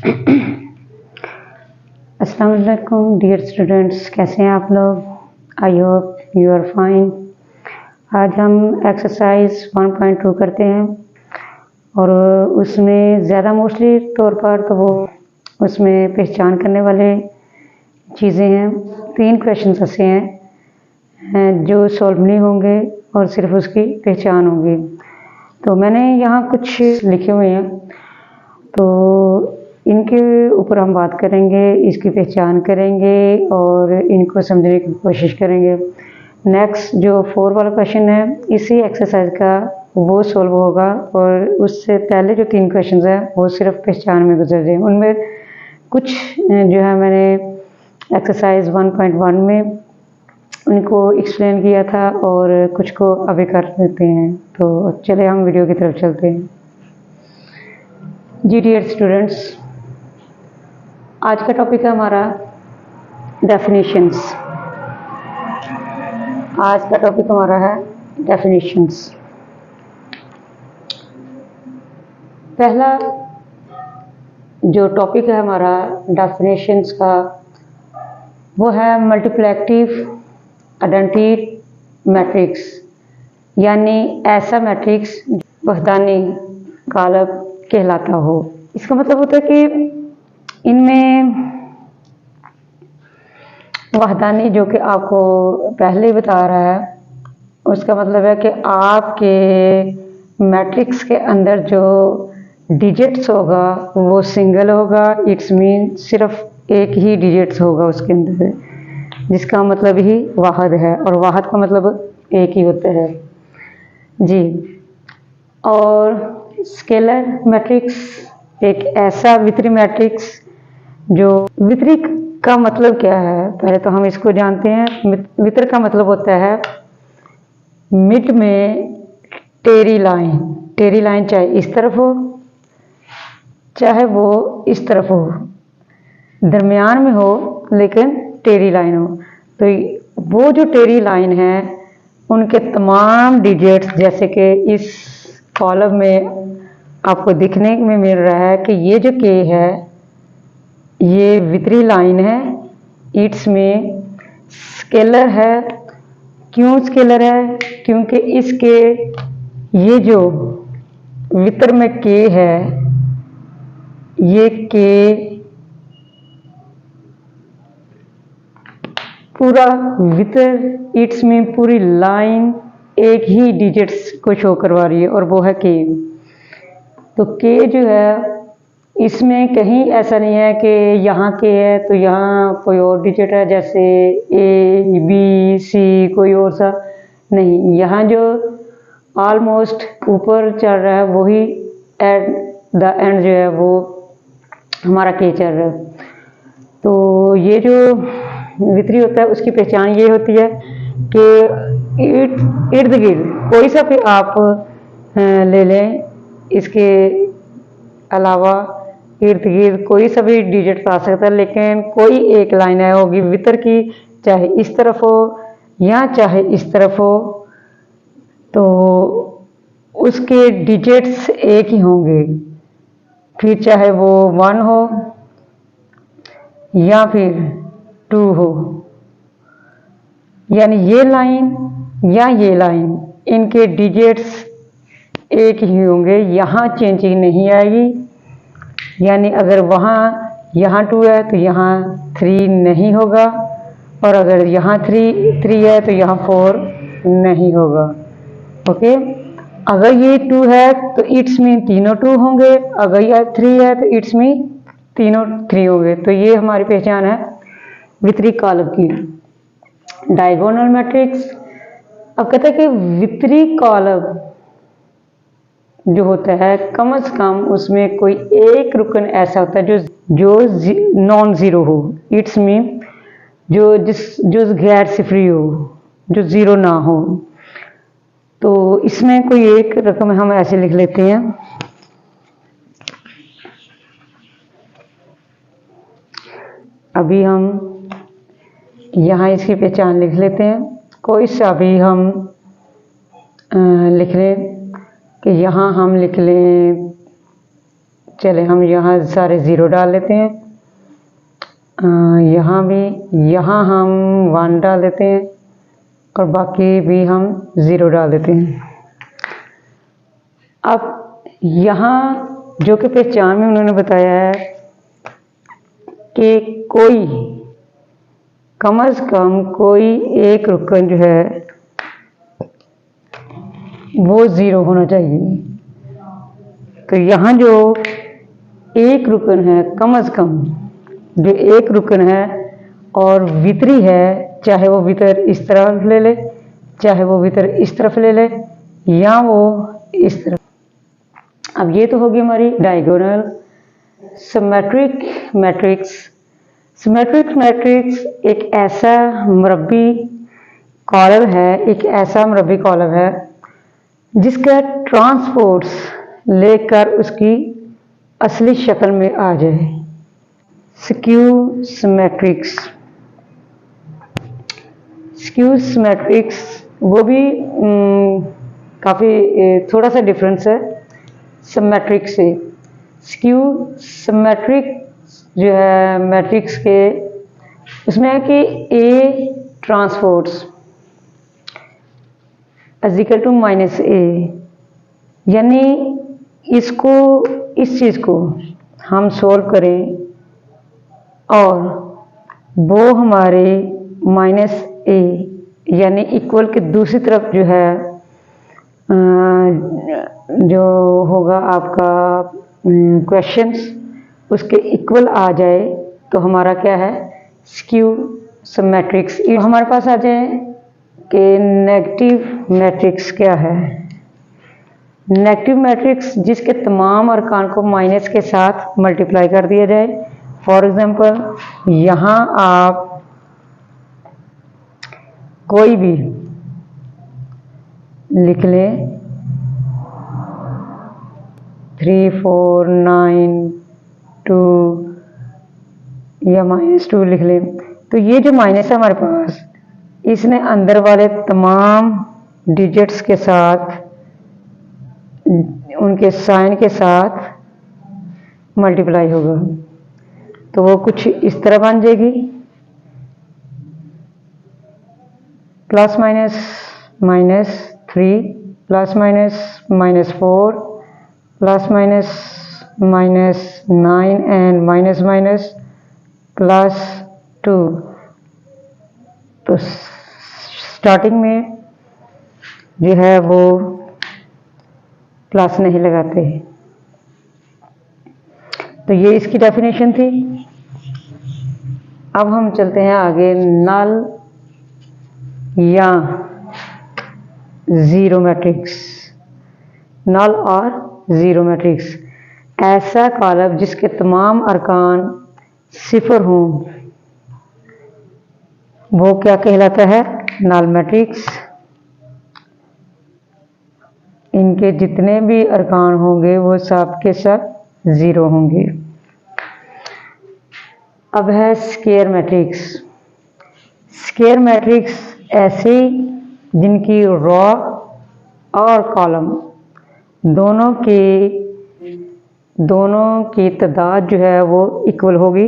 अस्सलाम वालेकुम dear students, कैसे हैं आप लोग? I hope you are fine. आज हम एक्सरसाइज 1.2 करते हैं और उसमें ज़्यादा मोस्टली तौर पर तो वो उसमें पहचान करने वाले चीज़ें हैं। 3 क्वेश्चन ऐसे हैं जो सॉल्व नहीं होंगे और सिर्फ उसकी पहचान होगी। तो मैंने यहाँ कुछ लिखे हुए हैं, तो इनके ऊपर हम बात करेंगे, इसकी पहचान करेंगे और इनको समझने की कोशिश करेंगे। नेक्स्ट जो 4 वाला क्वेश्चन है इसी एक्सरसाइज का वो सॉल्व होगा और उससे पहले जो 3 क्वेश्चन हैं वो सिर्फ पहचान में गुजर जाए। उनमें कुछ जो है मैंने एक्सरसाइज 1.1 में उनको एक्सप्लेन किया था और कुछ को अभी कर लेते हैं। तो चले हम वीडियो की तरफ चलते हैं। जी डियर स्टूडेंट्स, आज का टॉपिक है हमारा डेफिनेशंस। आज का टॉपिक हमारा है डेफिनेशंस। पहला जो टॉपिक है हमारा डेफिनेशंस का वो है मल्टीप्लिकेटिव आइडेंटिटी मैट्रिक्स, यानी ऐसा मैट्रिक्स वहदानी कालब कहलाता हो। इसका मतलब होता है कि इनमें वहदानी जो कि आपको पहले ही बता रहा है, उसका मतलब है कि आपके मैट्रिक्स के अंदर जो डिजिट्स होगा वो सिंगल होगा। इट्स मीन सिर्फ एक ही डिजिट्स होगा उसके अंदर, जिसका मतलब ही वाहद है और वाहद का मतलब एक ही होता है जी। और स्केलर मैट्रिक्स एक ऐसा वितरी मैट्रिक्स जो वितरी का मतलब क्या है, पहले तो हम इसको जानते हैं। वितर का मतलब होता है मिड में टेरी लाइन चाहे इस तरफ हो चाहे वो इस तरफ हो, दरमियान में हो लेकिन टेरी लाइन हो। तो वो जो टेरी लाइन है उनके तमाम डिजिट्स, जैसे कि इस कॉलम में आपको दिखने में मिल रहा है कि ये जो के है ये वितरी लाइन है, इट्स में स्केलर है। क्यों स्केलर है? क्योंकि इसके ये जो वितर में के है, ये के पूरा वितर इट्स में पूरी लाइन एक ही डिजिट्स को शो करवा रही है और वो है के। तो के जो है इसमें कहीं ऐसा नहीं है कि यहाँ के है तो यहाँ कोई और डिजिट है, जैसे ए बी सी कोई और सा नहीं। यहाँ जो ऑलमोस्ट ऊपर चल रहा है वही एट द एंड जो है वो हमारा के चल रहा है। तो ये जो वितरी होता है उसकी पहचान ये होती है कि इर्द गिर्द कोई सा भी आप ले लें, इसके अलावा इर्द गिर्द कोई सा भी डिजिट आ सकता है, लेकिन कोई एक लाइन है होगी वितर की, चाहे इस तरफ हो या चाहे इस तरफ हो, तो उसके डिजिट्स एक ही होंगे। फिर चाहे वो 1 हो या फिर 2 हो, यानी ये लाइन या ये लाइन इनके डिजिट्स एक ही होंगे, यहाँ चेंजिंग नहीं आएगी। यानी अगर वहाँ यहाँ 2 है तो यहाँ 3 नहीं होगा, और अगर यहाँ 3 है तो यहाँ 4 नहीं होगा। ओके, अगर ये 2 है तो इट्स में तीनों 2 होंगे, अगर यह 3 है तो इट्स में तीनों 3 होंगे। तो ये हमारी पहचान है वितरी कॉलम की। डायगोनल मैट्रिक्स, अब कहते हैं कि वितरी कॉलम जो होता है कम से कम उसमें कोई एक रुकन ऐसा होता है जो नॉन ज़ीरो हो। इट्स मीन जो गैर सिफरी हो, जो ज़ीरो ना हो। तो इसमें कोई एक रकम हम ऐसे लिख लेते हैं। अभी हम यहाँ इसकी पहचान लिख लेते हैं। कोई सा भी हम लिख लें कि यहाँ हम लिख लें चले हम यहाँ सारे ज़ीरो डाल लेते हैं, यहाँ भी, यहाँ हम 1 डाल देते हैं और बाकी भी हम 0 डाल देते हैं। अब यहाँ जो कि पहचान में उन्होंने बताया है कि कोई कम से कम कोई एक रुकन जो है वो 0 होना चाहिए। तो यहाँ जो एक रुकन है, कम से कम जो एक रुकन है और वितरी है, चाहे वो वितर इस तरफ ले ले, चाहे वो वितर इस तरफ ले ले, या वो इस तरफ। अब ये तो होगी हमारी diagonal. Symmetric matrix. Symmetric matrix एक ऐसा मरबी कॉलम है, एक ऐसा मरबी कॉलम है जिसका ट्रांसपोर्ट्स लेकर उसकी असली शक्ल में आ जाए। स्क्यू सिमेट्रिक्स। स्क्यू सिमेट्रिक्स वो भी काफ़ी थोड़ा सा डिफरेंस है सिमेट्रिक से। स्क्यू सिमेट्रिक जो है मैट्रिक्स के, उसमें है कि ए ट्रांसपोर्ट्स इक्वल टू -a, यानी इसको, इस चीज़ को हम सोल्व करें और वो हमारे -a यानी इक्वल के दूसरी तरफ जो है जो होगा आपका क्वेश्चंस, उसके इक्वल आ जाए तो हमारा क्या है, स्क्यू सिमेट्रिक्स। हमारे पास आ जाए कि नेगेटिव मैट्रिक्स क्या है। नेगेटिव मैट्रिक्स जिसके तमाम अरकान को माइनस के साथ मल्टीप्लाई कर दिया जाए। फॉर एग्जांपल यहाँ आप कोई भी लिख लें, 3, 4, 9, 2 या -2 लिख लें, तो ये जो माइनस है हमारे पास, इसने अंदर वाले तमाम डिजिट्स के साथ, उनके साइन के साथ मल्टीप्लाई होगा, तो वो कुछ इस तरह बन जाएगी, plus minus -3 plus minus -4 plus minus -9 and minus minus +2। तो स्टार्टिंग में जो है वो प्लस नहीं लगाते। तो ये इसकी डेफिनेशन थी। अब हम चलते हैं आगे, नल या ज़ीरो मैट्रिक्स। नल और ज़ीरो मैट्रिक्स ऐसा कॉलम जिसके तमाम अरकान 0 हों, वो क्या कहलाता है, नल मैट्रिक्स। इनके जितने भी अरकान होंगे वो सब के सब 0 होंगे। अब है स्क्वायर मैट्रिक्स। स्क्वायर मैट्रिक्स ऐसे जिनकी रॉ और कॉलम दोनों की तादाद जो है वो इक्वल होगी,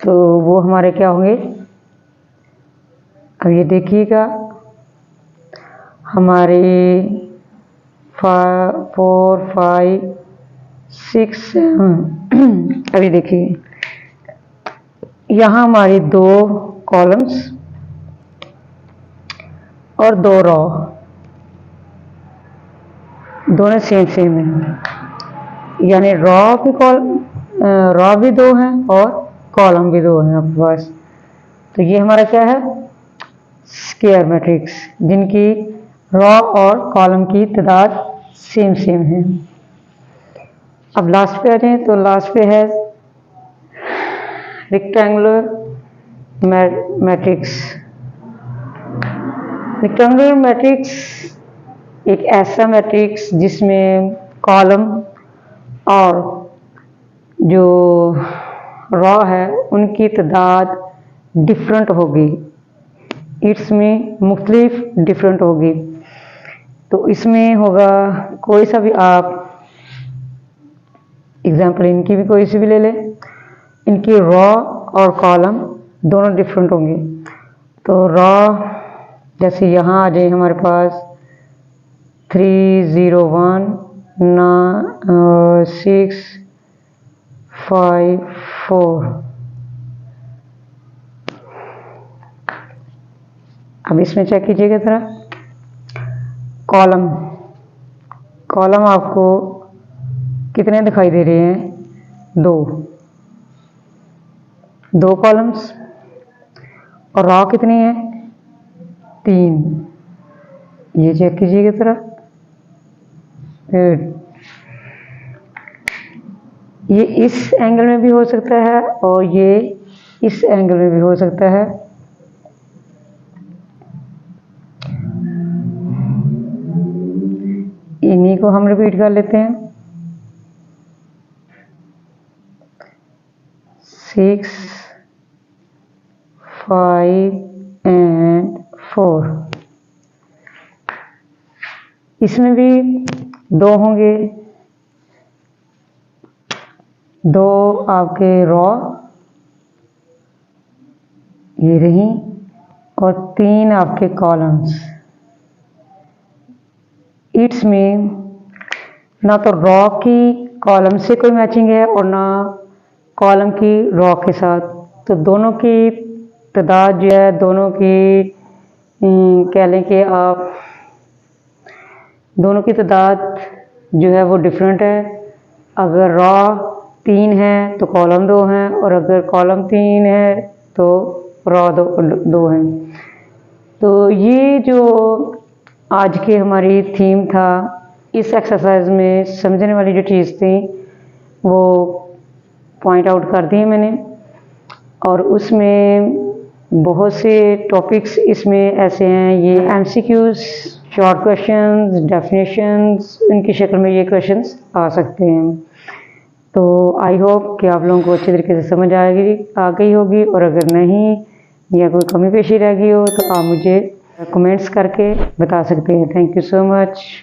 तो वो हमारे क्या होंगे। अब ये देखिएगा, हमारे 4, 5, 6, 7 अभी देखिए, यहाँ हमारी 2 कॉलम्स और 2 रॉ, दोनों सेम है, यानी रॉ भी 2 हैं और कॉलम भी 2 हैं आपके पास। तो ये हमारा क्या है, स्क्वायर मैट्रिक्स, जिनकी रॉ और कॉलम की तादाद सेम है। अब लास्ट पे आ जाए, तो लास्ट पे है रेक्टेंगुलर मैट्रिक्स। रेक्टेंगुलर मैट्रिक्स एक ऐसा मैट्रिक्स जिसमें कॉलम और जो रॉ है उनकी तादाद डिफरेंट होगी, इसमें मुख्तलिफ डिफरेंट होगी। तो इसमें होगा, कोई सा भी आप एग्जाम्पल इनकी भी कोई सी भी ले लें, इनकी रॉ और कॉलम दोनों डिफरेंट होंगे। तो रॉ जैसे यहाँ आ जाए हमारे पास 3019654। अब इसमें चेक कीजिएगा जरा कॉलम, कॉलम आपको कितने दिखाई दे रहे हैं? दो कॉलम्स। और रॉ कितनी है? 3। ये चेक कीजिएगा जरा। ये इस एंगल में भी हो सकता है और ये इस एंगल में भी हो सकता है। इन्हीं को हम रिपीट कर लेते हैं। 6, 5 and 4। इसमें भी 2 होंगे, 2 आपके रॉ ये रही और 3 आपके कॉलम्स। इट्स मीन ना तो रॉ की कॉलम से कोई मैचिंग है और ना कॉलम की रॉ के साथ। तो दोनों की तादाद जो है, दोनों की कह लें कि आप दोनों की तादाद जो है वो डिफरेंट है। अगर रॉ 3 है तो कॉलम 2 हैं, और अगर कॉलम 3 है तो रॉ 2 हैं। तो ये जो आज की हमारी थीम था, इस एक्सरसाइज में समझने वाली जो चीज़ थी वो पॉइंट आउट कर दी मैंने। और उसमें बहुत से टॉपिक्स इसमें ऐसे हैं, ये MCQs, शॉर्ट क्वेश्चंस, डेफिनेशंस, इनकी शक्ल में ये क्वेश्चंस आ सकते हैं। तो आई होप कि आप लोगों को अच्छे तरीके से समझ आ गई होगी। और अगर नहीं या कोई कमी पेशी रह गई हो तो आप मुझे कमेंट्स करके बता सकते हैं। Thank you so much.